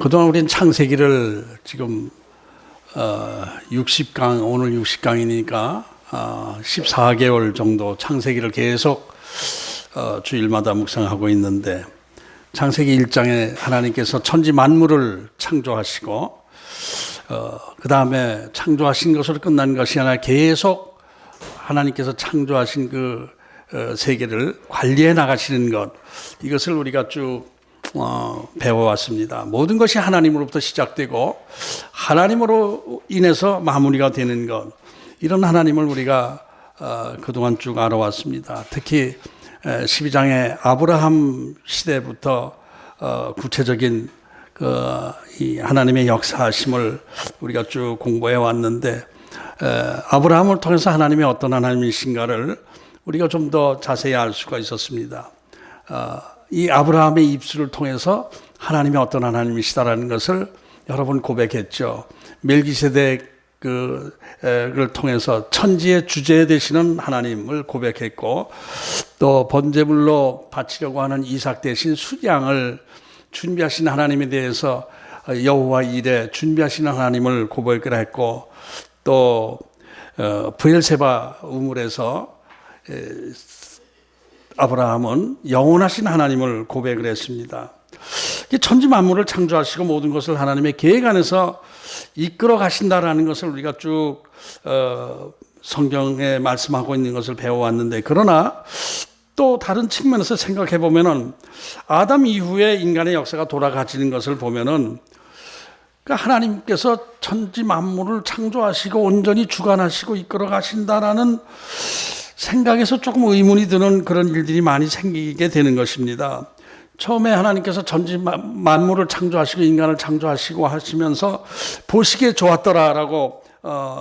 그동안 우린 창세기를 지금 60강, 오늘 60강이니까 14개월 정도 창세기를 계속 주일마다 묵상하고 있는데, 창세기 1장에 하나님께서 천지 만물을 창조하시고 그 다음에 창조하신 것으로 끝난 것이 아니라 계속 하나님께서 창조하신 그 세계를 관리해 나가시는 것, 이것을 우리가 쭉 배워왔습니다. 모든 것이 하나님으로부터 시작되고 하나님으로 인해서 마무리가 되는 것, 이런 하나님을 우리가 그동안 쭉 알아왔습니다. 특히 12장의 아브라함 시대부터 구체적인 이 하나님의 역사하심을 우리가 쭉 공부해 왔는데, 아브라함을 통해서 하나님이 어떤 하나님이신가를 우리가 좀 더 자세히 알 수가 있었습니다. 이 아브라함의 입술을 통해서 하나님이 어떤 하나님이시다라는 것을 여러 번 고백했죠. 멜기세덱을 통해서 천지의 주제 되시는 하나님을 고백했고, 또 번제물로 바치려고 하는 이삭 대신 순양을 준비하신 하나님에 대해서 여호와 이레 준비하시는 하나님을 고백을 했고, 또 브엘세바 우물에서 아브라함은 영원하신 하나님을 고백을 했습니다. 천지 만물을 창조하시고 모든 것을 하나님의 계획 안에서 이끌어 가신다라는 것을 우리가 쭉 성경에 말씀하고 있는 것을 배워왔는데, 그러나 또 다른 측면에서 생각해 보면은 아담 이후에 인간의 역사가 돌아가지는 것을 보면은, 그러니까 하나님께서 천지 만물을 창조하시고 온전히 주관하시고 이끌어 가신다라는 생각에서 조금 의문이 드는 그런 일들이 많이 생기게 되는 것입니다. 처음에 하나님께서 천지 만물을 창조하시고 인간을 창조하시고 하시면서 보시기에 좋았더라라고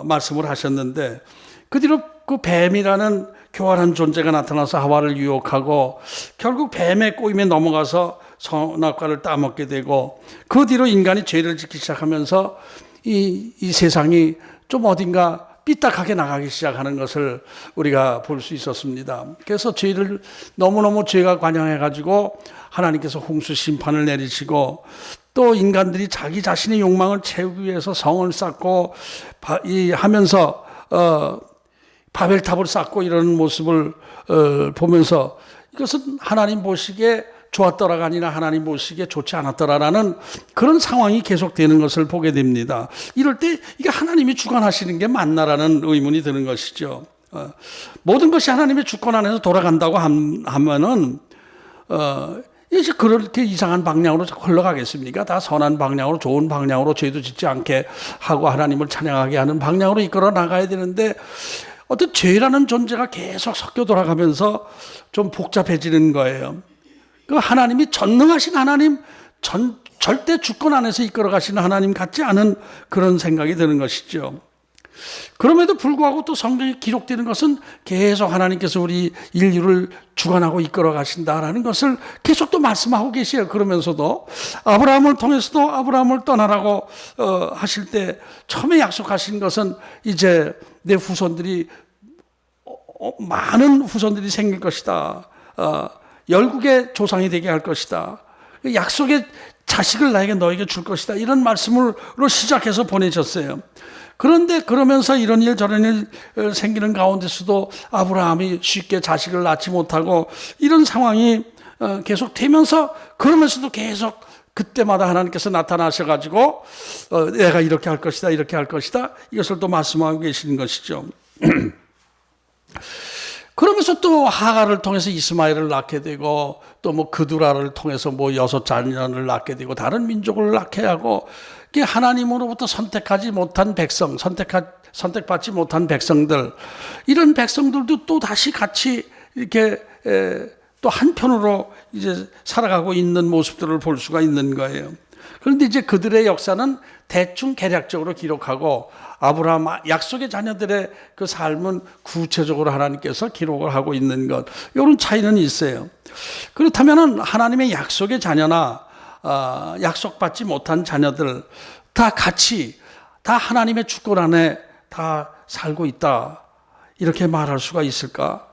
말씀을 하셨는데, 그 뒤로 그 뱀이라는 교활한 존재가 나타나서 하와를 유혹하고 결국 뱀의 꼬임에 넘어가서 선악과를 따먹게 되고, 그 뒤로 인간이 죄를 짓기 시작하면서 이 세상이 좀 어딘가 삐딱하게 나가기 시작하는 것을 우리가 볼 수 있었습니다. 그래서 죄를 너무너무 죄가 관영해가지고 하나님께서 홍수 심판을 내리시고, 또 인간들이 자기 자신의 욕망을 채우기 위해서 성을 쌓고 하면서 바벨탑을 쌓고 이러는 모습을 보면서, 이것은 하나님 보시기에 좋았더라가 아니라 하나님 보시기에 좋지 않았더라라는 그런 상황이 계속되는 것을 보게 됩니다. 이럴 때 이게 하나님이 주관하시는 게 맞나라는 의문이 드는 것이죠. 모든 것이 하나님의 주권 안에서 돌아간다고 하면은 이제 그렇게 이상한 방향으로 흘러가겠습니까? 다 선한 방향으로, 좋은 방향으로, 죄도 짓지 않게 하고 하나님을 찬양하게 하는 방향으로 이끌어 나가야 되는데, 어떤 죄라는 존재가 계속 섞여 돌아가면서 좀 복잡해지는 거예요. 그 하나님이 전능하신 하나님, 절대 주권 안에서 이끌어 가시는 하나님 같지 않은 그런 생각이 드는 것이죠. 그럼에도 불구하고 또 성경에 기록되는 것은 계속 하나님께서 우리 인류를 주관하고 이끌어 가신다라는 것을 계속 또 말씀하고 계세요. 그러면서도 아브라함을 통해서도 아브라함을 떠나라고 하실 때 처음에 약속하신 것은 이제 내 후손들이 많은 후손들이 생길 것이다. 열국의 조상이 되게 할 것이다. 약속의 자식을 너에게 줄 것이다. 이런 말씀으로 시작해서 보내셨어요. 그런데 그러면서 이런 일 저런 일 생기는 가운데서도 아브라함이 쉽게 자식을 낳지 못하고 이런 상황이 계속 되면서, 그러면서도 계속 그때마다 하나님께서 나타나셔가지고 내가 이렇게 할 것이다, 이렇게 할 것이다, 이것을 또 말씀하고 계시는 것이죠. 그러면서 또 하갈을 통해서 이스마엘을 낳게 되고, 또 뭐 그두라를 통해서 뭐 6자녀를 낳게 되고, 다른 민족을 낳게 하고, 하나님으로부터 선택하지 못한 백성, 선택받지 못한 백성들, 이런 백성들도 또 다시 같이 이렇게 또 한편으로 이제 살아가고 있는 모습들을 볼 수가 있는 거예요. 그런데 이제 그들의 역사는 대충 개략적으로 기록하고, 아브라함 약속의 자녀들의 그 삶은 구체적으로 하나님께서 기록을 하고 있는 것, 이런 차이는 있어요. 그렇다면 하나님의 약속의 자녀나 약속받지 못한 자녀들 다 같이 다 하나님의 주권 안에 다 살고 있다, 이렇게 말할 수가 있을까?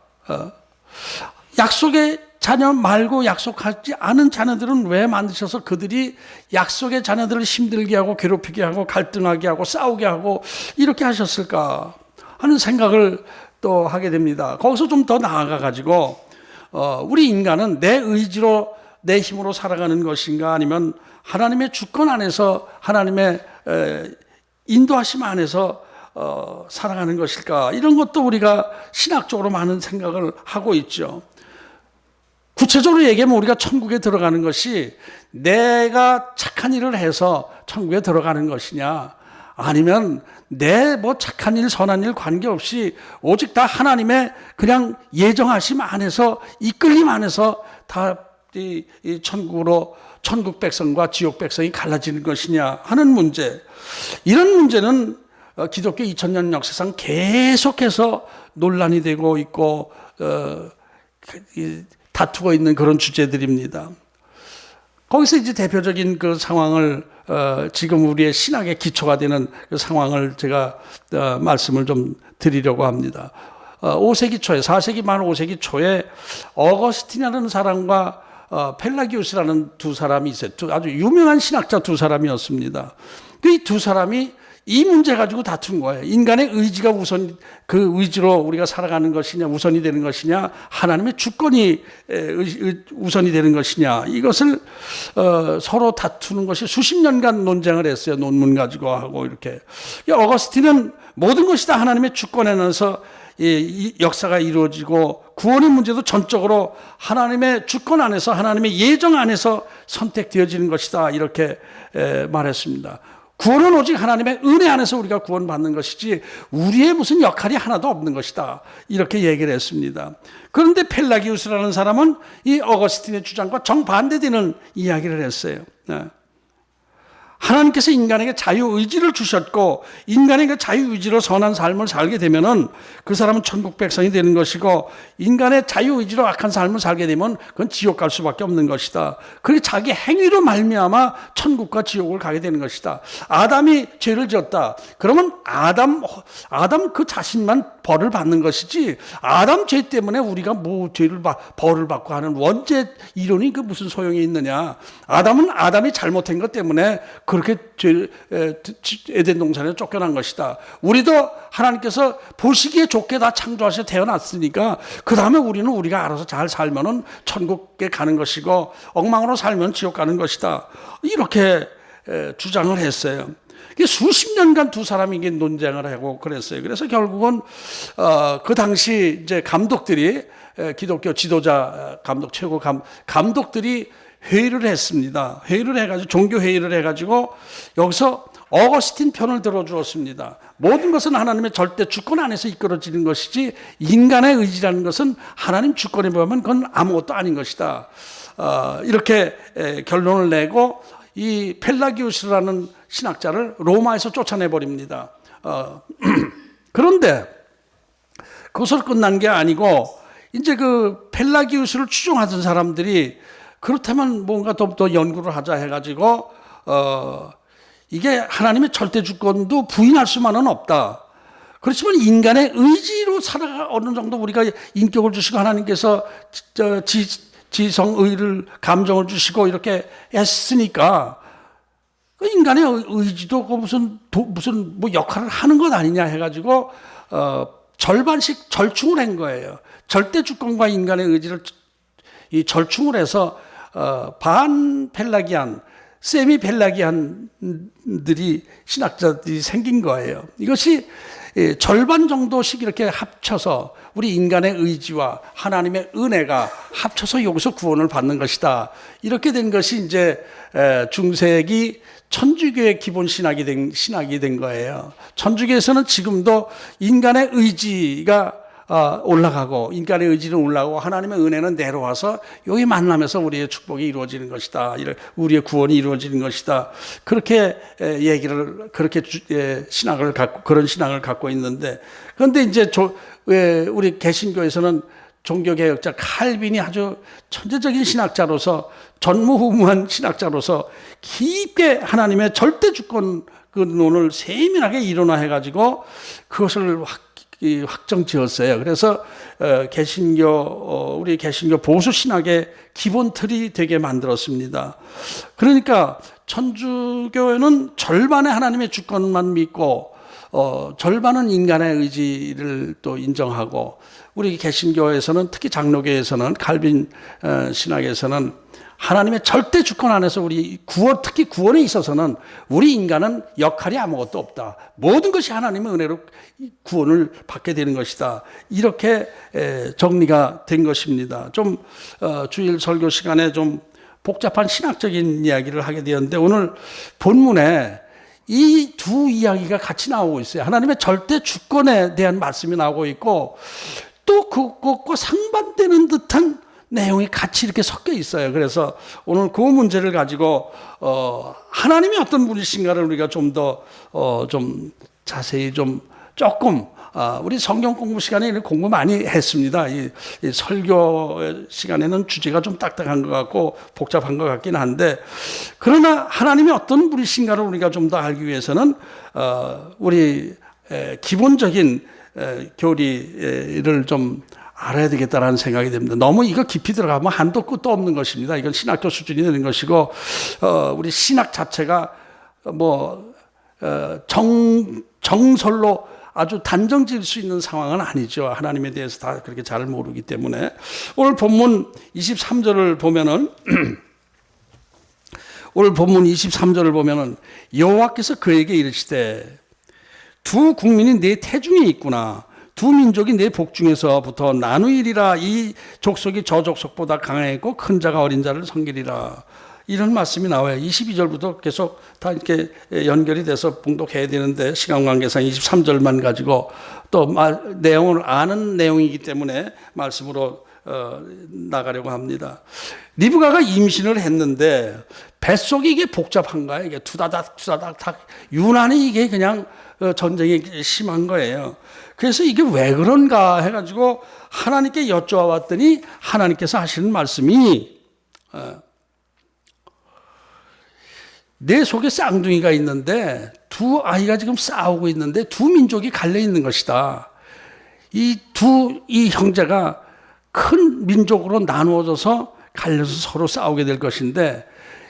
약속의 자녀 말고 약속하지 않은 자녀들은 왜 만드셔서 그들이 약속의 자녀들을 힘들게 하고 괴롭히게 하고 갈등하게 하고 싸우게 하고 이렇게 하셨을까 하는 생각을 또 하게 됩니다. 거기서 좀 더 나아가 가지고 우리 인간은 내 의지로 내 힘으로 살아가는 것인가 아니면 하나님의 주권 안에서 하나님의 인도하심 안에서 살아가는 것일까 이런 것도 우리가 신학적으로 많은 생각을 하고 있죠. 구체적으로 얘기하면 우리가 천국에 들어가는 것이 내가 착한 일을 해서 천국에 들어가는 것이냐 아니면 내 뭐 착한 일 선한 일 관계없이 오직 다 하나님의 그냥 예정하심 안에서 이끌림 안에서 다 이 천국으로 천국 백성과 지옥 백성이 갈라지는 것이냐 하는 문제, 이런 문제는 기독교 2000년 역사상 계속해서 논란이 되고 있고 다투고 있는 그런 주제들입니다. 거기서 이제 대표적인 그 상황을 지금 우리의 신학의 기초가 되는 그 상황을 제가 말씀을 좀 드리려고 합니다. 5세기 초에 4세기 말 5세기 초에 어거스틴이라는 사람과 펠라기우스라는 두 사람이 있어요. 아주 유명한 신학자 두 사람이었습니다. 이 두 사람이 이 문제 가지고 다툰 거예요. 인간의 의지가 우선, 그 의지로 우리가 살아가는 것이냐, 우선이 되는 것이냐, 하나님의 주권이 우선이 되는 것이냐, 이것을 서로 다투는 것이 수십 년간 논쟁을 했어요. 논문 가지고 하고 이렇게. 어거스틴은 모든 것이 다 하나님의 주권 안에서 이 역사가 이루어지고 구원의 문제도 전적으로 하나님의 주권 안에서 하나님의 예정 안에서 선택되어지는 것이다 이렇게 말했습니다. 구원은 오직 하나님의 은혜 안에서 우리가 구원받는 것이지 우리의 무슨 역할이 하나도 없는 것이다 이렇게 얘기를 했습니다. 그런데 펠라기우스라는 사람은 이 어거스틴의 주장과 정반대되는 이야기를 했어요. 하나님께서 인간에게 자유의지를 주셨고 인간에게 자유의지로 선한 삶을 살게 되면은 그 사람은 천국 백성이 되는 것이고 인간의 자유의지로 악한 삶을 살게 되면 그건 지옥 갈 수밖에 없는 것이다. 그게 자기 행위로 말미암아 천국과 지옥을 가게 되는 것이다. 아담이 죄를 지었다. 그러면 아담 그 자신만 벌을 받는 것이지 아담 죄 때문에 우리가 뭐 벌을 받고 하는 원죄 이론이 그 무슨 소용이 있느냐. 아담은 아담이 잘못한 것 때문에 그렇게 에덴 동산에 쫓겨난 것이다. 우리도 하나님께서 보시기에 좋게 다 창조하셔 태어났으니까 그 다음에 우리는 우리가 알아서 잘 살면은 천국에 가는 것이고 엉망으로 살면 지옥 가는 것이다. 이렇게 주장을 했어요. 수십 년간 두 사람이 논쟁을 하고 그랬어요. 그래서 결국은 그 당시 이제 감독들이 기독교 지도자 감독 최고 감독들이 회의를 했습니다. 회의를 해가지고 종교 회의를 해가지고 여기서 어거스틴 편을 들어주었습니다. 모든 것은 하나님의 절대 주권 안에서 이끌어지는 것이지 인간의 의지라는 것은 하나님 주권에 보면 그건 아무것도 아닌 것이다. 이렇게 결론을 내고 이 펠라기우스라는 신학자를 로마에서 쫓아내버립니다. 그런데 그것으로 끝난 게 아니고 이제 그 펠라기우스를 추종하던 사람들이 그렇다면 뭔가 더 연구를 하자 해가지고 이게 하나님의 절대 주권도 부인할 수만은 없다. 그렇지만 인간의 의지로 살아가 어느 정도 우리가 인격을 주시고 하나님께서 지성의를 감정을 주시고 이렇게 했으니까 인간의 의지도 무슨 뭐 역할을 하는 것 아니냐 해가지고 절반씩 절충을 한 거예요. 절대 주권과 인간의 의지를 이 절충을 해서 반 펠라기안, 세미 펠라기안들이 신학자들이 생긴 거예요. 이것이 절반 정도씩 이렇게 합쳐서 우리 인간의 의지와 하나님의 은혜가 합쳐서 여기서 구원을 받는 것이다. 이렇게 된 것이 이제 중세기 천주교의 기본 신학이 된 거예요. 천주교에서는 지금도 인간의 의지가 올라가고 인간의 의지는 올라가고 하나님의 은혜는 내려와서 여기 만나면서 우리의 축복이 이루어지는 것이다. 우리의 구원이 이루어지는 것이다. 그렇게 얘기를 그렇게 신학을 갖고 그런 신학을 갖고 있는데 그런데 이제 우리 개신교에서는 종교개혁자 칼빈이 아주 천재적인 신학자로서 전무후무한 신학자로서 깊게 하나님의 절대 주권 그 논을 세밀하게 이론화해가지고 그것을 확정 지었어요. 그래서 우리 개신교 보수 신학의 기본 틀이 되게 만들었습니다. 그러니까 천주교회는 절반의 하나님의 주권만 믿고 절반은 인간의 의지를 또 인정하고, 우리 개신교에서는, 특히 장로교에서는, 칼빈 신학에서는 하나님의 절대 주권 안에서 특히 구원에 있어서는 우리 인간은 역할이 아무것도 없다. 모든 것이 하나님의 은혜로 구원을 받게 되는 것이다. 이렇게 정리가 된 것입니다. 좀 주일 설교 시간에 좀 복잡한 신학적인 이야기를 하게 되었는데, 오늘 본문에 이 두 이야기가 같이 나오고 있어요. 하나님의 절대 주권에 대한 말씀이 나오고 있고, 또 그것과 상반되는 듯한 내용이 같이 이렇게 섞여 있어요. 그래서 오늘 그 문제를 가지고 하나님이 어떤 분이신가를 우리가 좀 더 좀 자세히 조금 우리 성경 공부 시간에 공부 많이 했습니다. 이 설교 시간에는 주제가 좀 딱딱한 것 같고 복잡한 것 같긴 한데, 그러나 하나님이 어떤 분이신가를 우리가 좀 더 알기 위해서는 우리 기본적인 교리를 좀 알아야 되겠다라는 생각이 듭니다. 너무 이거 깊이 들어가면 한도 끝도 없는 것입니다. 이건 신학교 수준이 되는 것이고, 우리 신학 자체가 정설로 아주 단정 지을 수 있는 상황은 아니죠. 하나님에 대해서 다 그렇게 잘 모르기 때문에. 오늘 본문 23절을 보면은 오늘 본문 23절을 보면은 여호와께서 그에게 이르시되 두 국민이 내 태중에 있구나. 두 민족이 내 복중에서부터 나누이리라. 이 족속이 저 족속보다 강하고 큰 자가 어린 자를 섬기리라. 이런 말씀이 나와요. 22절부터 계속 다 이렇게 연결이 돼서 봉독해야 되는데 시간 관계상 23절만 가지고 또 내용을 아는 내용이기 때문에 말씀으로 나가려고 합니다. 리브가가 임신을 했는데 뱃속이 이게 복잡한가요? 이게 투다닥 유난히 이게 그냥 전쟁이 심한 거예요. 그래서 이게 왜 그런가 해가지고 하나님께 여쭤봤더니 하나님께서 하시는 말씀이 내 속에 쌍둥이가 있는데 두 아이가 지금 싸우고 있는데 두 민족이 갈려 있는 것이다. 이 형제가 큰 민족으로 나누어져서 갈려서 서로 싸우게 될 것인데,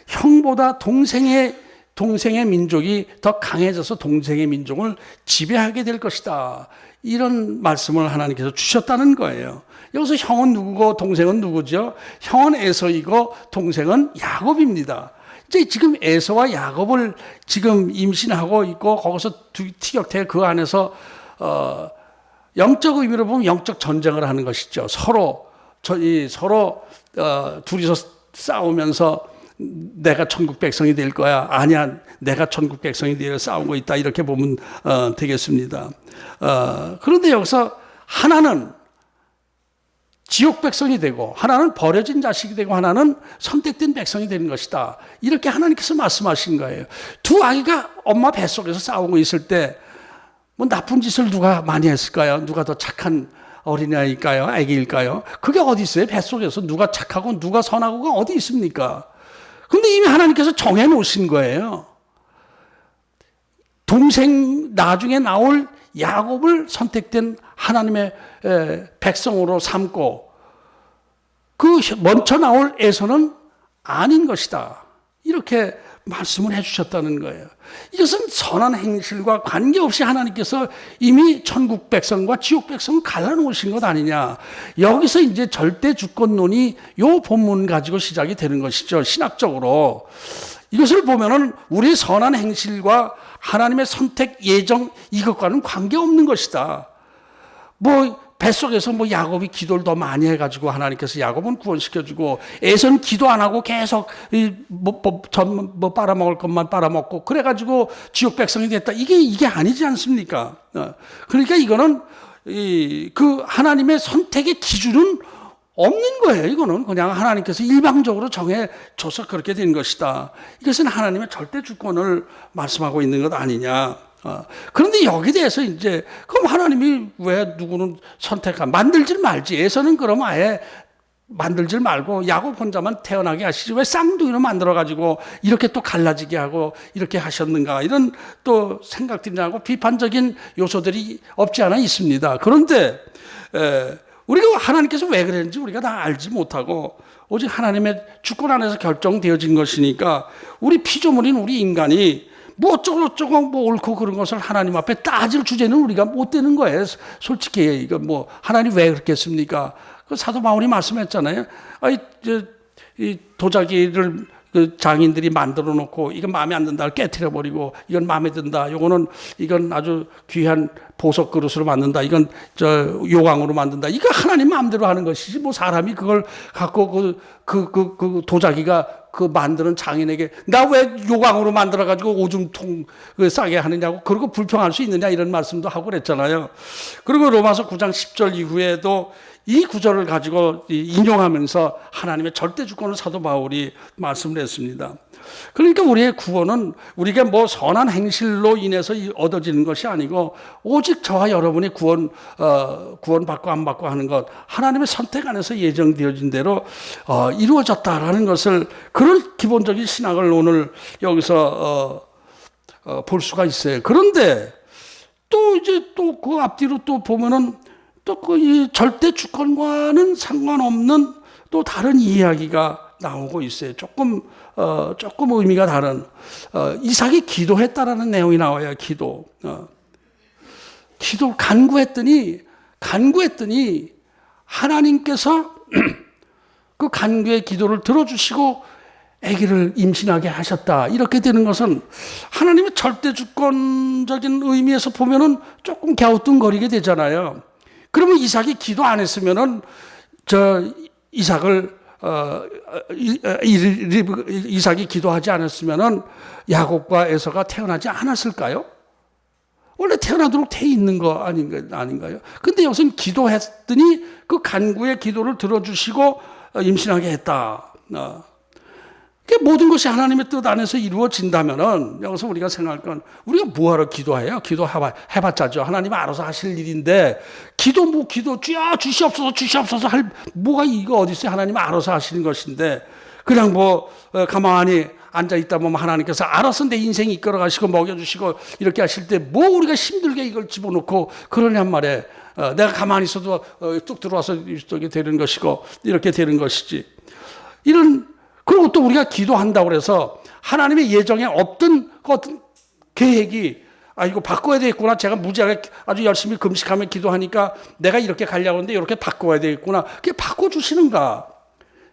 형보다 동생의 민족이 더 강해져서 동생의 민족을 지배하게 될 것이다. 이런 말씀을 하나님께서 주셨다는 거예요. 여기서 형은 누구고 동생은 누구죠? 형은 에서이고 동생은 야곱입니다. 이제 지금 에서와 야곱을 지금 임신하고 있고, 거기서 티격태격 그 안에서 영적 의미로 보면 영적 전쟁을 하는 것이죠. 서로 둘이서 싸우면서 내가 천국 백성이 될 거야, 아니야 내가 천국 백성이 되어 싸우고 있다, 이렇게 보면 되겠습니다. 그런데 여기서 하나는 지옥 백성이 되고 하나는 버려진 자식이 되고 하나는 선택된 백성이 되는 것이다. 이렇게 하나님께서 말씀하신 거예요. 두 아이가 엄마 뱃속에서 싸우고 있을 때 뭐 나쁜 짓을 누가 많이 했을까요? 누가 더 착한 어린아이일까요? 아기일까요? 그게 어디 있어요? 뱃속에서 누가 착하고 누가 선하고가 어디 있습니까? 근데 이미 하나님께서 정해 놓으신 거예요. 나중에 나올 야곱을 선택된 하나님의 백성으로 삼고, 그 먼저 나올 에서는 아닌 것이다. 이렇게 말씀을 해주셨다는 거예요. 이것은 선한 행실과 관계없이 하나님께서 이미 천국 백성과 지옥 백성을 갈라놓으신 것 아니냐. 여기서 이제 절대 주권론이 요 본문 가지고 시작이 되는 것이죠. 신학적으로. 이것을 보면은 우리의 선한 행실과 하나님의 선택 예정 이것과는 관계없는 것이다. 뱃속에서 야곱이 기도를 더 많이 해가지고 하나님께서 야곱은 구원시켜주고, 에서는 기도 안 하고 계속 빨아먹을 것만 빨아먹고 그래가지고 지옥 백성이 됐다. 이게 아니지 않습니까? 그러니까 이거는 그 하나님의 선택의 기준은 없는 거예요. 이거는 그냥 하나님께서 일방적으로 정해줘서 그렇게 된 것이다. 이것은 하나님의 절대 주권을 말씀하고 있는 것 아니냐. 그런데 여기에 대해서 이제 그럼 하나님이 왜 누구는 만들질 말지. 에서는 그럼 아예 만들질 말고 야곱 혼자만 태어나게 하시지 왜 쌍둥이로 만들어가지고 이렇게 또 갈라지게 하고 이렇게 하셨는가, 이런 또 생각들이 나고 비판적인 요소들이 없지 않아 있습니다. 그런데 우리가 하나님께서 왜 그랬는지 우리가 다 알지 못하고 오직 하나님의 주권 안에서 결정되어진 것이니까 우리 피조물인 우리 인간이 뭐 어쩌고 뭐 옳고 그런 것을 하나님 앞에 따질 주제는 우리가 못 되는 거예요. 솔직히 이거 뭐 하나님 왜 그렇겠습니까? 그 사도 바울이 말씀했잖아요. 이 도자기를 그 장인들이 만들어 놓고 이건 마음에 안 든다 깨트려 버리고 이건 마음에 든다, 이건 아주 귀한 보석 그릇으로 만든다, 이건 요강으로 만든다, 이거 하나님 마음대로 하는 것이지 뭐 사람이 그걸 갖고 그 도자기가 그 만드는 장인에게 나 왜 요강으로 만들어 가지고 오줌통 싸게 하느냐고 그러고 불평할 수 있느냐, 이런 말씀도 하고 그랬잖아요. 그리고 로마서 9장 10절 이후에도 이 구절을 가지고 인용하면서 하나님의 절대 주권을 사도 바울이 말씀을 했습니다. 그러니까 우리의 구원은 우리가 뭐 선한 행실로 인해서 얻어지는 것이 아니고 오직 저와 여러분이 구원받고 안 받고 하는 것, 하나님의 선택 안에서 예정되어진 대로 이루어졌다라는 것을, 그런 기본적인 신학을 오늘 여기서 볼 수가 있어요. 그런데 또 이제 또 그 앞뒤로 또 보면은 또 그 절대 주권과는 상관없는 또 다른 이야기가 나오고 있어요. 조금 의미가 다른, 이삭이 기도했다라는 내용이 나와요. 기도 간구했더니 하나님께서 그 간구의 기도를 들어주시고 아기를 임신하게 하셨다. 이렇게 되는 것은 하나님의 절대 주권적인 의미에서 보면은 조금 갸우뚱거리게 되잖아요. 그러면 이삭이 기도 안 했으면은 이삭이 기도하지 않았으면은 야곱과 에서가 태어나지 않았을까요? 원래 태어나도록 돼 있는 거 아닌가요? 근데 여기서는 기도했더니 그 간구의 기도를 들어주시고 임신하게 했다. 모든 것이 하나님의 뜻 안에서 이루어진다면은 여기서 우리가 생각할 건, 우리가 뭐하러 기도해요? 기도해봤자죠. 하나님 알아서 하실 일인데 기도 주시옵소서 할 뭐가 이거 어디 있어요? 하나님 알아서 하시는 것인데 그냥 뭐 가만히 앉아 있다 보면 하나님께서 알아서 내 인생 이끌어 가시고 먹여주시고 이렇게 하실 때 뭐 우리가 힘들게 이걸 집어넣고 그러냔 말이에요. 내가 가만히 있어도 뚝 들어와서 이렇게 되는 것이고 이렇게 되는 것이지. 그리고 또 우리가 기도한다고 해서 하나님의 예정에 없던 어떤 계획이, 이거 바꿔야 되겠구나, 제가 무지하게 아주 열심히 금식하며 기도하니까 내가 이렇게 가려고 하는데 이렇게 바꿔야 되겠구나, 그게 바꿔주시는가,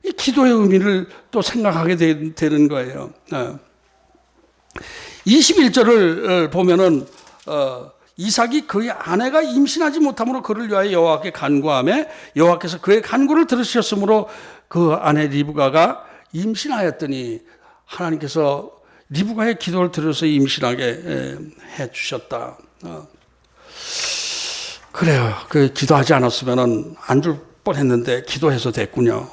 이 기도의 의미를 또 생각하게 되는 거예요. 21절을 보면은 이삭이 그의 아내가 임신하지 못함으로 그를 위하여 여호와께 간구하며 여호와께서 그의 간구를 들으셨으므로 그 아내 리브가가 임신하였더니 하나님께서 리브가의 기도를 들어서 임신하게 해주셨다. 그래요. 그 기도하지 않았으면 안 줄 뻔했는데 기도해서 됐군요.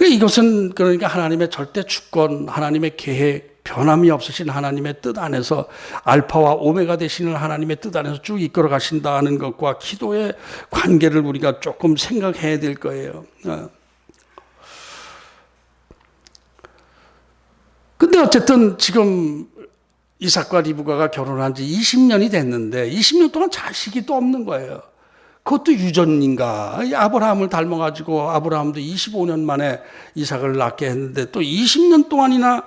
이것은 그러니까 하나님의 절대 주권, 하나님의 계획, 변함이 없으신 하나님의 뜻 안에서 알파와 오메가 되시는 하나님의 뜻 안에서 쭉 이끌어 가신다는 것과 기도의 관계를 우리가 조금 생각해야 될 거예요. 근데 어쨌든 지금 이삭과 리브가가 결혼한 지 20년이 됐는데 20년 동안 자식이 또 없는 거예요. 그것도 유전인가? 아브라함을 닮아가지고 아브라함도 25년 만에 이삭을 낳게 했는데 또 20년 동안이나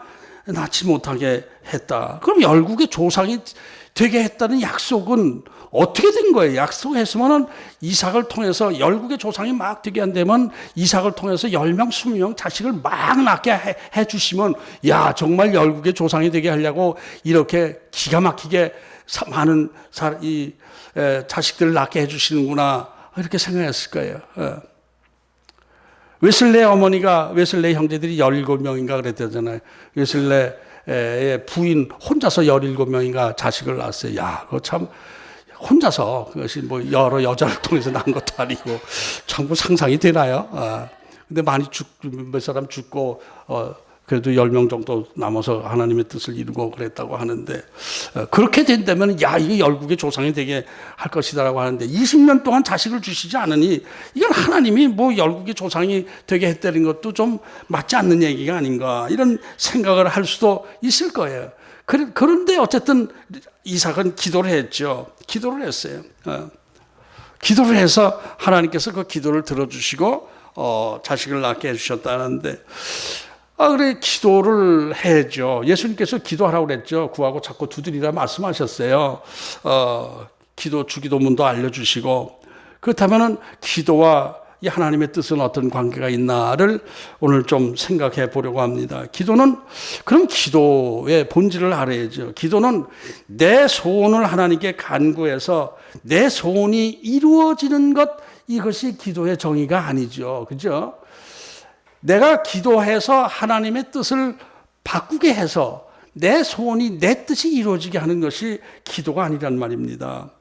낳지 못하게 했다. 그럼 열국의 조상이 되게 했다는 약속은 어떻게 된 거예요? 약속했으면 이삭을 통해서 열국의 조상이 막 되게 한다면 이삭을 통해서 10명, 20명 자식을 막 낳게 해주시면 야, 정말 열국의 조상이 되게 하려고 이렇게 기가 막히게 많은 자식들을 낳게 해주시는구나, 이렇게 생각했을 거예요. 웨슬레 형제들이 17명인가 그랬잖아요. 웨슬레의 부인 혼자서 17명인가 자식을 낳았어요. 야, 그거 참 혼자서, 그것이 뭐 여러 여자를 통해서 낳은 것도 아니고 참 상상이 되나요? 근데 몇 사람 죽고 그래도 10명 정도 남아서 하나님의 뜻을 이루고 그랬다고 하는데, 그렇게 된다면 야 이거 열국의 조상이 되게 할 것이다라고 하는데 20년 동안 자식을 주시지 않으니 이건 하나님이 뭐 열국의 조상이 되게 했다는 것도 좀 맞지 않는 얘기가 아닌가, 이런 생각을 할 수도 있을 거예요. 그런데 어쨌든 이삭은 기도를 했죠. 기도를 했어요. 기도를 해서 하나님께서 그 기도를 들어주시고 자식을 낳게 해주셨다는데, 그래 기도를 해야죠. 예수님께서 기도하라고 그랬죠. 구하고 찾고 두드리라 말씀하셨어요. 기도 주기도문도 알려주시고, 그렇다면은 기도와 이 하나님의 뜻은 어떤 관계가 있나를 오늘 좀 생각해 보려고 합니다. 기도는, 그럼 기도의 본질을 알아야죠. 기도는 내 소원을 하나님께 간구해서 내 소원이 이루어지는 것, 이것이 기도의 정의가 아니죠. 그죠? 내가 기도해서 하나님의 뜻을 바꾸게 해서 내 소원이 내 뜻이 이루어지게 하는 것이 기도가 아니란 말입니다.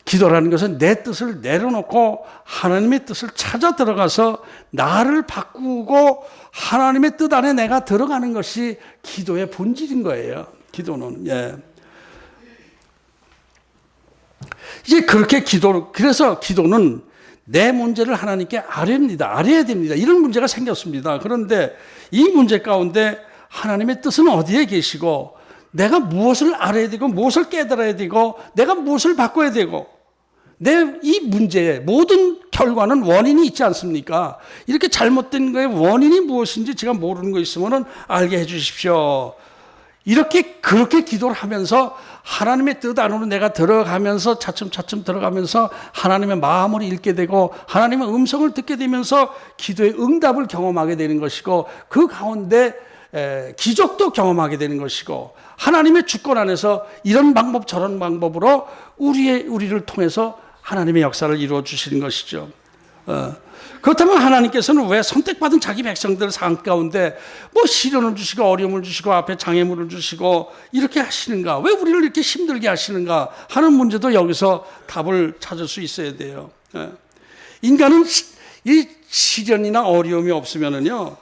기도라는 것은 내 뜻을 내려놓고 하나님의 뜻을 찾아 들어가서 나를 바꾸고 하나님의 뜻 안에 내가 들어가는 것이 기도의 본질인 거예요. 기도는. 이제 그렇게 그래서 기도는 내 문제를 하나님께 알아야 됩니다. 이런 문제가 생겼습니다. 그런데 이 문제 가운데 하나님의 뜻은 어디에 계시고, 내가 무엇을 알아야 되고 무엇을 깨달아야 되고 내가 무엇을 바꿔야 되고, 이 문제의 모든 결과는 원인이 있지 않습니까? 이렇게 잘못된 거의 원인이 무엇인지 제가 모르는 거 있으면 알게 해 주십시오. 그렇게 기도를 하면서 하나님의 뜻 안으로 내가 들어가면서 차츰차츰 들어가면서 하나님의 마음을 읽게 되고 하나님의 음성을 듣게 되면서 기도의 응답을 경험하게 되는 것이고, 그 가운데 기적도 경험하게 되는 것이고, 하나님의 주권 안에서 이런 방법 저런 방법으로 우리를 통해서 하나님의 역사를 이루어 주시는 것이죠. 그렇다면 하나님께서는 왜 선택받은 자기 백성들 삶 가운데 뭐 시련을 주시고 어려움을 주시고 앞에 장애물을 주시고 이렇게 하시는가, 왜 우리를 이렇게 힘들게 하시는가 하는 문제도 여기서 답을 찾을 수 있어야 돼요. 인간은 이 시련이나 어려움이 없으면은요,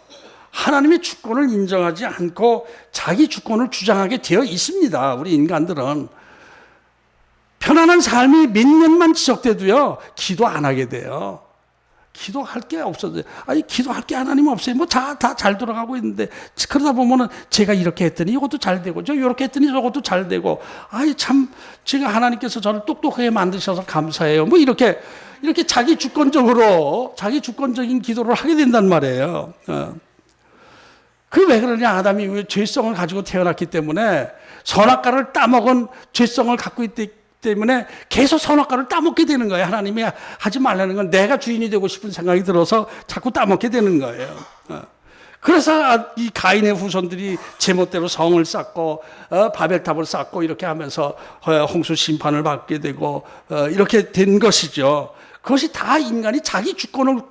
하나님의 주권을 인정하지 않고 자기 주권을 주장하게 되어 있습니다. 우리 인간들은 편안한 삶이 몇 년만 지속돼도요, 기도 안 하게 돼요. 기도할 게 없어져요. 기도할 게 하나님 없어요. 뭐 다 잘 돌아가고 있는데, 그러다 보면은 제가 이렇게 했더니 이것도 잘 되고, 저 이렇게 했더니 저것도 잘 되고, 참 제가 하나님께서 저를 똑똑하게 만드셔서 감사해요. 뭐 이렇게 자기 주권적인 기도를 하게 된단 말이에요. 그 왜 그러냐? 아담이 죄성을 가지고 태어났기 때문에, 선악과를 따먹은 죄성을 갖고 있기 때문에 계속 선악과를 따먹게 되는 거예요. 하나님이 하지 말라는 건 내가 주인이 되고 싶은 생각이 들어서 자꾸 따먹게 되는 거예요. 그래서 이 가인의 후손들이 제멋대로 성을 쌓고 바벨탑을 쌓고 이렇게 하면서 홍수 심판을 받게 되고 이렇게 된 것이죠. 그것이 다 인간이 자기 주권을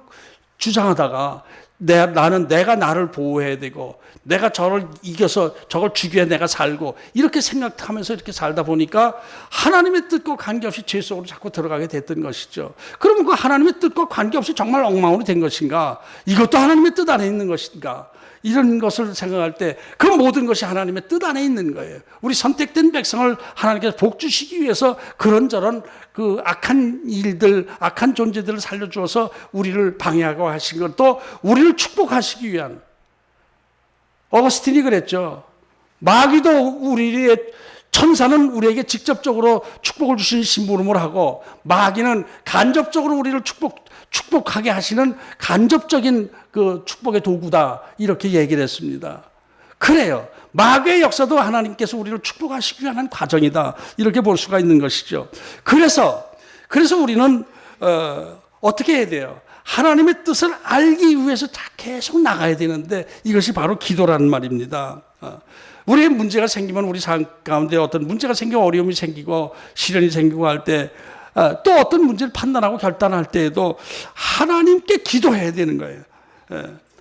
주장하다가 나는 내가 나를 보호해야 되고, 내가 저를 이겨서 저걸 죽여야 내가 살고, 이렇게 생각하면서 이렇게 살다 보니까 하나님의 뜻과 관계없이 죄 속으로 자꾸 들어가게 됐던 것이죠. 그러면 그 하나님의 뜻과 관계없이 정말 엉망으로 된 것인가? 이것도 하나님의 뜻 안에 있는 것인가? 이런 것을 생각할 때 그 모든 것이 하나님의 뜻 안에 있는 거예요. 우리 선택된 백성을 하나님께서 복 주시기 위해서 그런저런 그 악한 일들, 악한 존재들을 살려주어서 우리를 방해하고 하신 것도 우리를 축복하시기 위한, 어거스틴이 그랬죠. 마귀도 천사는 우리에게 직접적으로 축복을 주시는 심부름을 하고, 마귀는 간접적으로 우리를 축복하게 하시는 간접적인 그 축복의 도구다, 이렇게 얘기를 했습니다. 그래요. 마귀의 역사도 하나님께서 우리를 축복하시기 위한 과정이다, 이렇게 볼 수가 있는 것이죠. 그래서 우리는 어떻게 해야 돼요? 하나님의 뜻을 알기 위해서 계속 나가야 되는데, 이것이 바로 기도라는 말입니다. 우리의 문제가 생기면, 우리 삶 가운데 어떤 문제가 생기고 어려움이 생기고 시련이 생기고 할 때, 또 어떤 문제를 판단하고 결단할 때에도 하나님께 기도해야 되는 거예요.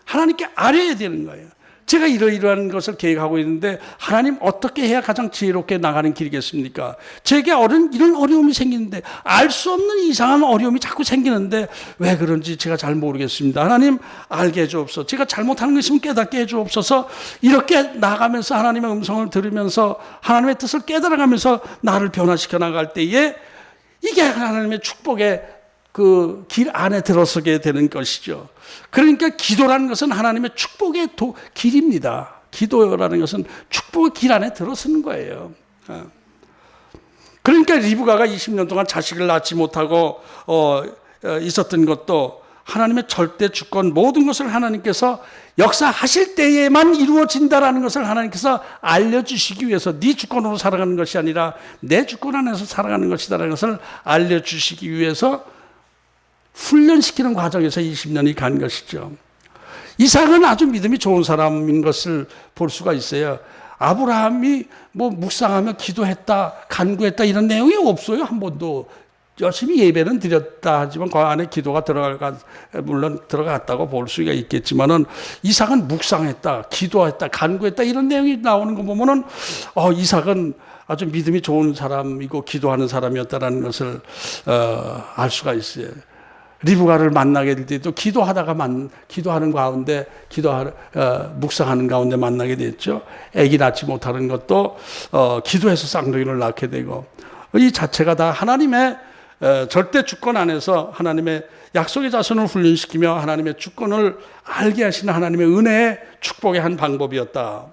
하나님께 알아야 되는 거예요. 제가 이러이러한 것을 계획하고 있는데 하나님 어떻게 해야 가장 지혜롭게 나가는 길이겠습니까? 제게 이런 어려움이 생기는데 알 수 없는 이상한 어려움이 자꾸 생기는데 왜 그런지 제가 잘 모르겠습니다. 하나님 알게 해주옵소서. 제가 잘못하는 것이면 깨닫게 해주옵소서. 이렇게 나가면서 하나님의 음성을 들으면서 하나님의 뜻을 깨달아가면서 나를 변화시켜 나갈 때에 이게 하나님의 축복의 그 길 안에 들어서게 되는 것이죠. 그러니까 기도라는 것은 하나님의 축복의 길입니다. 기도라는 것은 축복의 길 안에 들어서는 거예요. 그러니까 리브가가 20년 동안 자식을 낳지 못하고 있었던 것도 하나님의 절대 주권 모든 것을 하나님께서 역사하실 때에만 이루어진다라는 것을 하나님께서 알려주시기 위해서 네 주권으로 살아가는 것이 아니라 내 주권 안에서 살아가는 것이다라는 것을 알려주시기 위해서 훈련시키는 과정에서 20년이 간 것이죠. 이삭은 아주 믿음이 좋은 사람인 것을 볼 수가 있어요. 아브라함이 뭐 묵상하며 기도했다, 간구했다 이런 내용이 없어요. 한 번도. 열심히 예배는 드렸다 하지만 그 안에 기도가 물론 들어갔다고 볼 수가 있겠지만은 이삭은 묵상했다, 기도했다, 간구했다 이런 내용이 나오는 거 보면은 이삭은 아주 믿음이 좋은 사람이고 기도하는 사람이었다라는 것을 알 수가 있어요. 리브가를 만나게 될 때도 기도하는 가운데 묵상하는 가운데 만나게 됐죠. 아기 낳지 못하는 것도 기도해서 쌍둥이를 낳게 되고 이 자체가 다 하나님의 절대 주권 안에서 하나님의 약속의 자손을 훈련시키며 하나님의 주권을 알게 하시는 하나님의 은혜의 축복의 한 방법이었다.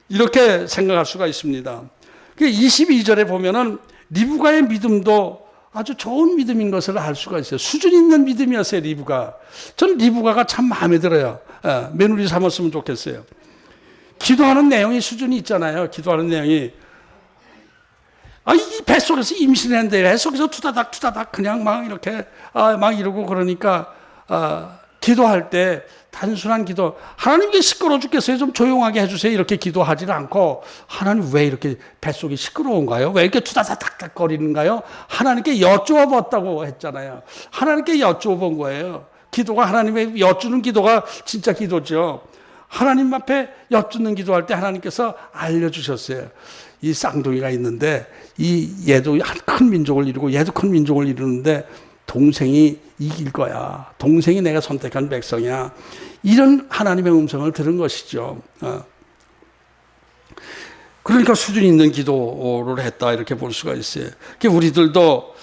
이렇게 생각할 수가 있습니다. 22절에 보면은 리브가의 믿음도 아주 좋은 믿음인 것을 알 수가 있어요. 수준 있는 믿음이었어요, 리브가. 전 리브가가 참 마음에 들어요. 며느리 삼았으면 좋겠어요. 기도하는 내용이 수준이 있잖아요. 기도하는 내용이. 이 뱃속에서 임신했는데 뱃속에서 투다닥 그냥 막 이렇게 막 이러고 그러니까 기도할 때 단순한 기도, 하나님께 시끄러워 죽겠어요, 좀 조용하게 해주세요 이렇게 기도하지는 않고 하나님 왜 이렇게 뱃속이 시끄러운가요? 왜 이렇게 투다닥 거리는가요? 하나님께 여쭈어봤다고 했잖아요. 하나님께 여쭈어본 거예요. 기도가 하나님의 여쭈는 기도가 진짜 기도죠. 하나님 앞에 여쭈는 기도할 때 하나님께서 알려주셨어요. 이 쌍둥이가 있는데 얘도 큰 민족을 이루고 얘도 큰 민족을 이루는데 동생이 이길 거야. 동생이 내가 선택한 백성이야. 이런 하나님의 음성을 들은 것이죠. 그러니까 수준 있는 기도를 했다 이렇게 볼 수가 있어요. 우리들도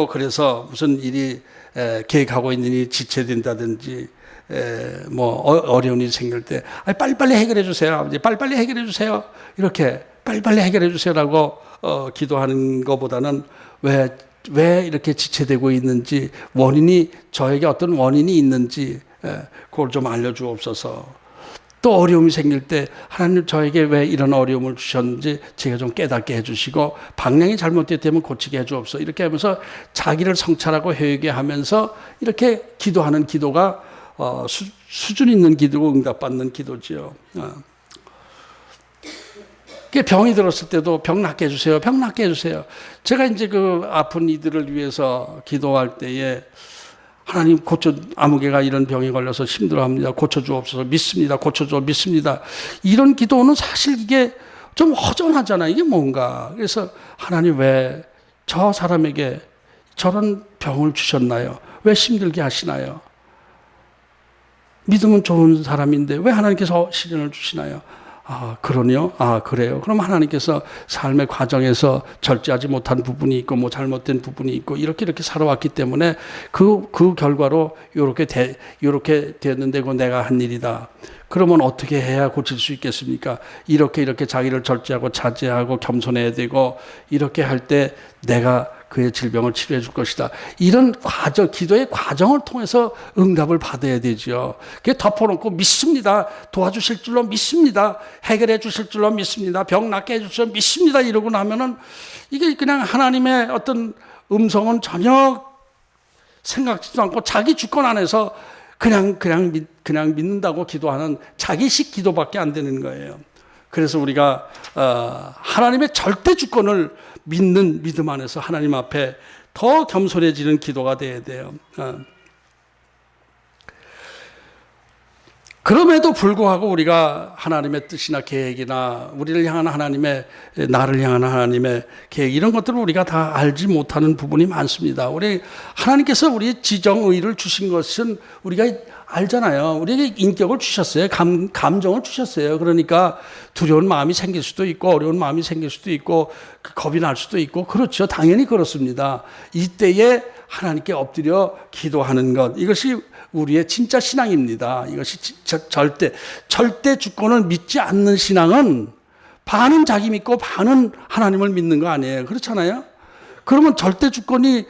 그래서 무슨 일이 계획하고 있는 일이 지체된다든지 뭐 어려운 일이 생길 때 빨리빨리 해결해 주세요. 아버지 빨리빨리 해결해 주세요. 이렇게 빨리빨리 해결해 주세요라고 기도하는 것보다는 왜 이렇게 지체되고 있는지 저에게 어떤 원인이 있는지 그걸 좀 알려주옵소서. 또 어려움이 생길 때 하나님 저에게 왜 이런 어려움을 주셨는지 제가 좀 깨닫게 해주시고 방향이 잘못됐다면 고치게 해주옵소서. 이렇게 하면서 자기를 성찰하고 회개하면서 이렇게 기도하는 기도가 수준 있는 기도고 응답받는 기도지요. 병이 들었을 때도 병 낫게 해주세요. 병 낫게 해주세요. 제가 이제 그 아픈 이들을 위해서 기도할 때에 하나님 아무개가 이런 병에 걸려서 힘들어합니다. 고쳐주옵소서. 믿습니다. 믿습니다. 이런 기도는 사실 이게 좀 허전하잖아요. 이게 뭔가. 그래서 하나님 왜 저 사람에게 저런 병을 주셨나요? 왜 힘들게 하시나요? 믿음은 좋은 사람인데 왜 하나님께서 시련을 주시나요? 그러네요. 그래요. 그럼 하나님께서 삶의 과정에서 절제하지 못한 부분이 있고, 뭐 잘못된 부분이 있고, 이렇게 살아왔기 때문에 그 결과로 이렇게 됐는데, 그건 내가 한 일이다. 그러면 어떻게 해야 고칠 수 있겠습니까? 이렇게 자기를 절제하고 자제하고 겸손해야 되고, 이렇게 할 때 내가 그의 질병을 치료해 줄 것이다. 이런 기도의 과정을 통해서 응답을 받아야 되죠. 그게 덮어놓고 믿습니다. 도와주실 줄로 믿습니다. 해결해 주실 줄로 믿습니다. 병 낫게 해 주실 줄로 믿습니다. 이러고 나면은 이게 그냥 하나님의 어떤 음성은 전혀 생각지도 않고 자기 주권 안에서 그냥 믿는다고 기도하는 자기식 기도밖에 안 되는 거예요. 그래서 우리가 하나님의 절대 주권을 믿는 믿음 안에서 하나님 앞에 더 겸손해지는 기도가 돼야 돼요. 그럼에도 불구하고 우리가 하나님의 뜻이나 계획이나 우리를 향한 하나님의, 나를 향한 하나님의 계획, 이런 것들을 우리가 다 알지 못하는 부분이 많습니다. 우리 하나님께서 우리의 지정의를 주신 것은 우리가 알잖아요. 우리에게 인격을 주셨어요. 감정을 주셨어요. 그러니까 두려운 마음이 생길 수도 있고 어려운 마음이 생길 수도 있고 겁이 날 수도 있고, 그렇죠. 당연히 그렇습니다. 이때에 하나님께 엎드려 기도하는 것, 이것이 우리의 진짜 신앙입니다. 이것이 절대 주권을 믿지 않는 신앙은 반은 자기 믿고 반은 하나님을 믿는 거 아니에요. 그렇잖아요. 그러면 절대 주권이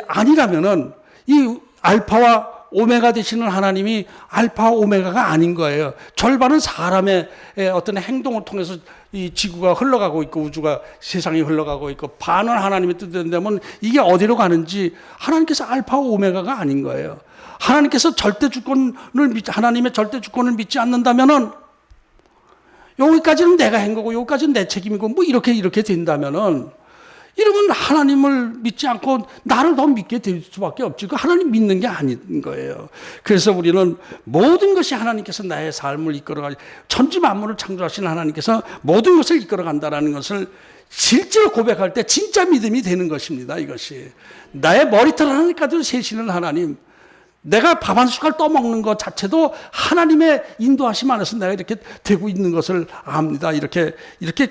아니라면은 이 알파와 오메가 되시는 하나님이 알파 오메가가 아닌 거예요. 절반은 사람의 어떤 행동을 통해서 이 지구가 흘러가고 있고 우주가, 세상이 흘러가고 있고, 반은 하나님의 뜻인다면 이게 어디로 가는지 하나님께서 알파 오메가가 아닌 거예요. 하나님께서 하나님의 절대 주권을 믿지 않는다면은 여기까지는 내가 한 거고 여기까지는 내 책임이고 뭐 이렇게 된다면은, 이러면 하나님을 믿지 않고 나를 더 믿게 될 수밖에 없지. 그 하나님 믿는 게 아닌 거예요. 그래서 우리는 모든 것이 하나님께서 나의 삶을 이끌어가, 천지 만물을 창조하신 하나님께서 모든 것을 이끌어간다라는 것을 실제로 고백할 때 진짜 믿음이 되는 것입니다. 이것이 나의 머리털 하나님까지도 세시는 하나님, 내가 밥 한 숟갈 떠먹는 것 자체도 하나님의 인도하심 안에서 내가 이렇게 되고 있는 것을 압니다. 이렇게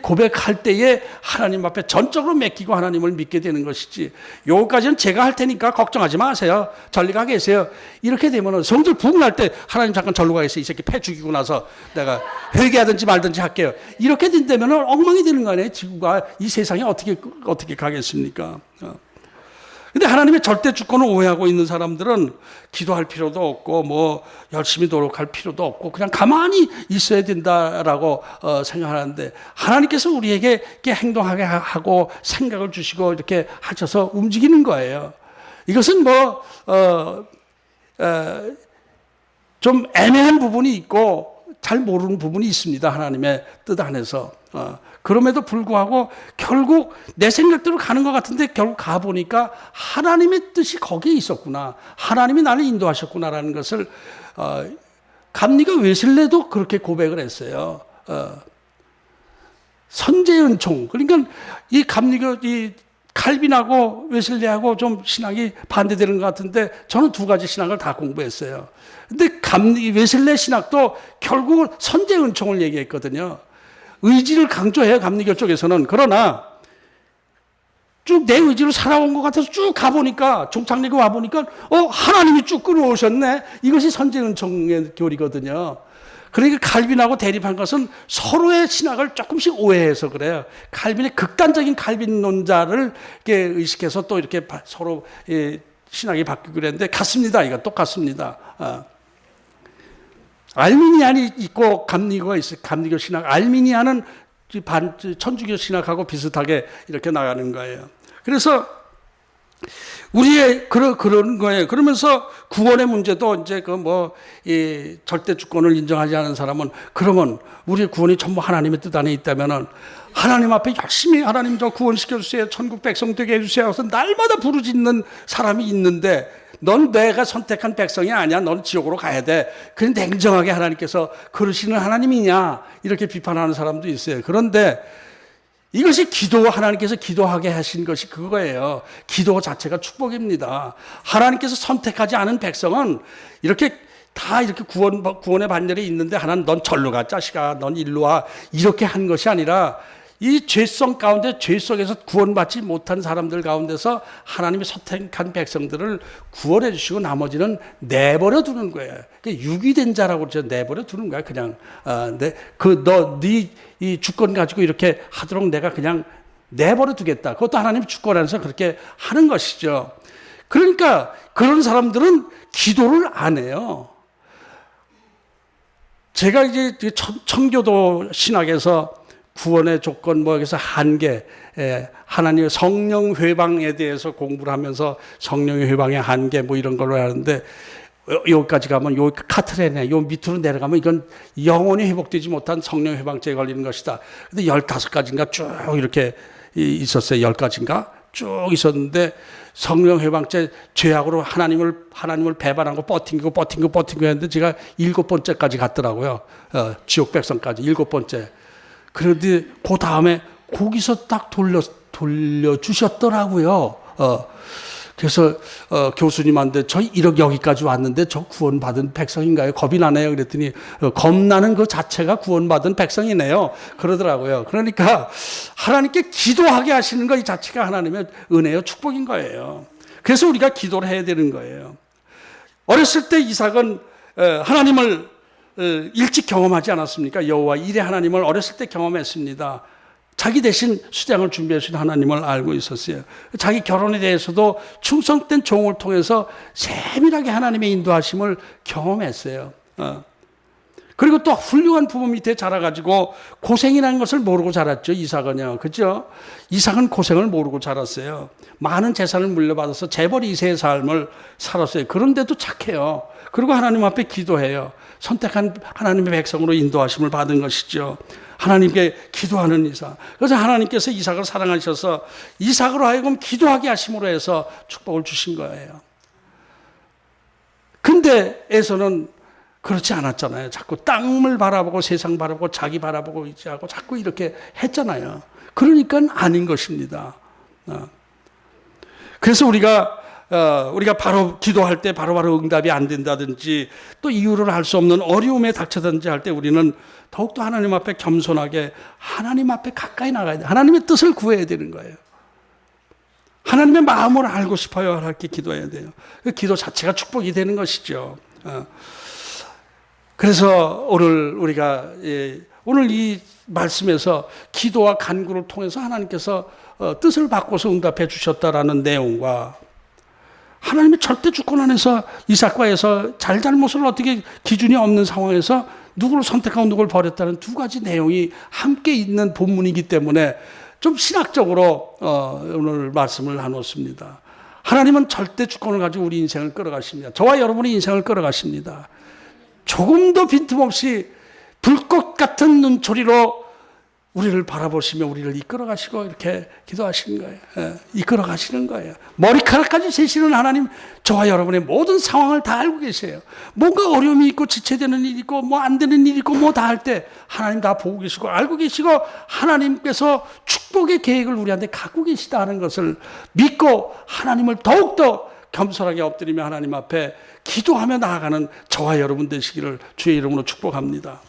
고백할 때에 하나님 앞에 전적으로 맡기고 하나님을 믿게 되는 것이지, 요까지는 제가 할 테니까 걱정하지 마세요, 저리 가 계세요, 이렇게 되면 성질 붕 날 때 하나님 잠깐 절로 가 계세요, 이 새끼 패 죽이고 나서 내가 회개하든지 말든지 할게요, 이렇게 된다면 엉망이 되는 거 아니에요. 지구가, 이 세상이 어떻게 가겠습니까? 근데 하나님의 절대 주권을 오해하고 있는 사람들은 기도할 필요도 없고 뭐 열심히 노력할 필요도 없고 그냥 가만히 있어야 된다라고 생각하는데, 하나님께서 우리에게 이렇게 행동하게 하고 생각을 주시고 이렇게 하셔서 움직이는 거예요. 이것은 좀 애매한 부분이 있고 잘 모르는 부분이 있습니다. 하나님의 뜻 안에서. 그럼에도 불구하고 결국 내 생각대로 가는 것 같은데 결국 가보니까 하나님의 뜻이 거기에 있었구나, 하나님이 나를 인도하셨구나라는 것을 감리교 웨슬레도 그렇게 고백을 했어요. 선제의 은총. 그러니까 이 감리교, 이 칼빈하고 웨슬레하고 좀 신학이 반대되는 것 같은데 저는 두 가지 신학을 다 공부했어요. 근데 웨슬레 신학도 결국은 선제의 은총을 얘기했거든요. 의지를 강조해요, 감리교 쪽에서는. 그러나 쭉 내 의지로 살아온 것 같아서 쭉 가보니까, 종착역에 와보니까 하나님이 쭉 끌어오셨네. 이것이 선제은총의 교리거든요. 그러니까 칼빈하고 대립한 것은 서로의 신학을 조금씩 오해해서 그래요. 칼빈의 극단적인 칼빈론자를 이렇게 의식해서 또 이렇게 서로 신학이 바뀌고 그랬는데 같습니다. 이거 똑같습니다. 알미니안이 있고 감리교가 있어요. 감리교 신학. 알미니안은 천주교 신학하고 비슷하게 이렇게 나가는 거예요. 그래서 우리의 그런 거예요. 그러면서 구원의 문제도 이제 이 절대 주권을 인정하지 않은 사람은, 그러면 우리의 구원이 전부 하나님의 뜻 안에 있다면은 하나님 앞에 열심히 하나님 저 구원시켜 주세요, 천국 백성 되게 해주세요 해서 날마다 부르짖는 사람이 있는데, 넌 내가 선택한 백성이 아니야, 넌 지옥으로 가야 돼. 그냥 냉정하게 하나님께서 그러시는 하나님이냐, 이렇게 비판하는 사람도 있어요. 그런데 이것이 하나님께서 기도하게 하신 것이 그거예요. 기도 자체가 축복입니다. 하나님께서 선택하지 않은 백성은 이렇게 다 이렇게 구원의 반열에 있는데 하나는 넌 절로 가, 자식아, 넌 일로 와, 이렇게 한 것이 아니라 이 죄성 가운데, 죄 속에서 구원받지 못한 사람들 가운데서 하나님이 선택한 백성들을 구원해 주시고 나머지는 내버려 두는 거예요. 유기된 자라고 그러죠. 내버려 두는 거야. 그냥 네 주권 가지고 이렇게 하도록 내가 그냥 내버려 두겠다. 그것도 하나님 주권 안에서 그렇게 하는 것이죠. 그러니까 그런 사람들은 기도를 안 해요. 제가 이제 청교도 신학에서 구원의 조건 그래서 한계, 하나님의 성령 회방에 대해서 공부를 하면서 성령의 회방의 한계 이런 걸로 하는데, 여기까지 가면 요 카트레네, 요 밑으로 내려가면 이건 영원히 회복되지 못한 성령 회방죄에 걸리는 것이다. 근데 15가지인가 쭉 이렇게 있었어요. 10가지인가 쭉 있었는데 성령 회방째 죄악으로 하나님을 배반하고 버팅기고 했는데 제가 7번째까지 갔더라고요. 지옥 백성까지 7번째. 그런데 그 다음에 거기서 딱 돌려주셨더라고요. 그래서 교수님한테 저 여기까지 왔는데 저 구원받은 백성인가요? 겁이 나네요. 그랬더니 겁나는 그 자체가 구원받은 백성이네요. 그러더라고요. 그러니까 하나님께 기도하게 하시는 것 이 자체가 하나님의 은혜요 축복인 거예요. 그래서 우리가 기도를 해야 되는 거예요. 어렸을 때 이삭은 하나님을 일찍 경험하지 않았습니까? 여호와 일의 하나님을 어렸을 때 경험했습니다. 자기 대신 수장을 준비해 주신 하나님을 알고 있었어요. 자기 결혼에 대해서도 충성된 종을 통해서 세밀하게 하나님의 인도하심을 경험했어요. 그리고 또 훌륭한 부모 밑에 자라가지고 고생이라는 것을 모르고 자랐죠. 이삭은요. 그죠? 이삭은 고생을 모르고 자랐어요. 많은 재산을 물려받아서 재벌 2세의 삶을 살았어요. 그런데도 착해요. 그리고 하나님 앞에 기도해요. 선택한 하나님의 백성으로 인도하심을 받은 것이죠. 하나님께 기도하는 이삭. 그래서 하나님께서 이삭을 사랑하셔서 이삭으로 하여금 기도하게 하심으로 해서 축복을 주신 거예요. 근데 에서는 그렇지 않았잖아요. 자꾸 땅을 바라보고 세상 바라보고 자기 바라보고 의지하고 자꾸 이렇게 했잖아요. 그러니까 아닌 것입니다. 그래서 우리가 바로 기도할 때 바로바로 응답이 안 된다든지 또 이유를 알 수 없는 어려움에 닥쳐든지 할 때 우리는 더욱더 하나님 앞에 겸손하게 하나님 앞에 가까이 나가야 돼요. 하나님의 뜻을 구해야 되는 거예요. 하나님의 마음을 알고 싶어요. 이렇게 기도해야 돼요. 그 기도 자체가 축복이 되는 것이죠. 그래서 오늘 이 말씀에서 기도와 간구를 통해서 하나님께서 뜻을 바꿔서 응답해 주셨다라는 내용과 하나님의 절대 주권 안에서 이삭과 에서 잘잘못을 어떻게 기준이 없는 상황에서 누구를 선택하고 누구를 버렸다는 두 가지 내용이 함께 있는 본문이기 때문에 좀 신학적으로 오늘 말씀을 나눴습니다. 하나님은 절대 주권을 가지고 우리 인생을 끌어가십니다. 저와 여러분의 인생을 끌어가십니다. 조금도 빈틈없이 불꽃 같은 눈초리로 우리를 바라보시며 우리를 이끌어가시고 이렇게 기도하시는 거예요. 이끌어가시는 거예요. 머리카락까지 세시는 하나님, 저와 여러분의 모든 상황을 다 알고 계세요. 뭔가 어려움이 있고 지체되는 일이 있고 뭐 안 되는 일이 있고 뭐 다 할 때 하나님 다 보고 계시고 알고 계시고 하나님께서 축복의 계획을 우리한테 갖고 계시다는 것을 믿고 하나님을 더욱더 겸손하게 엎드리며 하나님 앞에 기도하며 나아가는 저와 여러분 되시기를 주의 이름으로 축복합니다.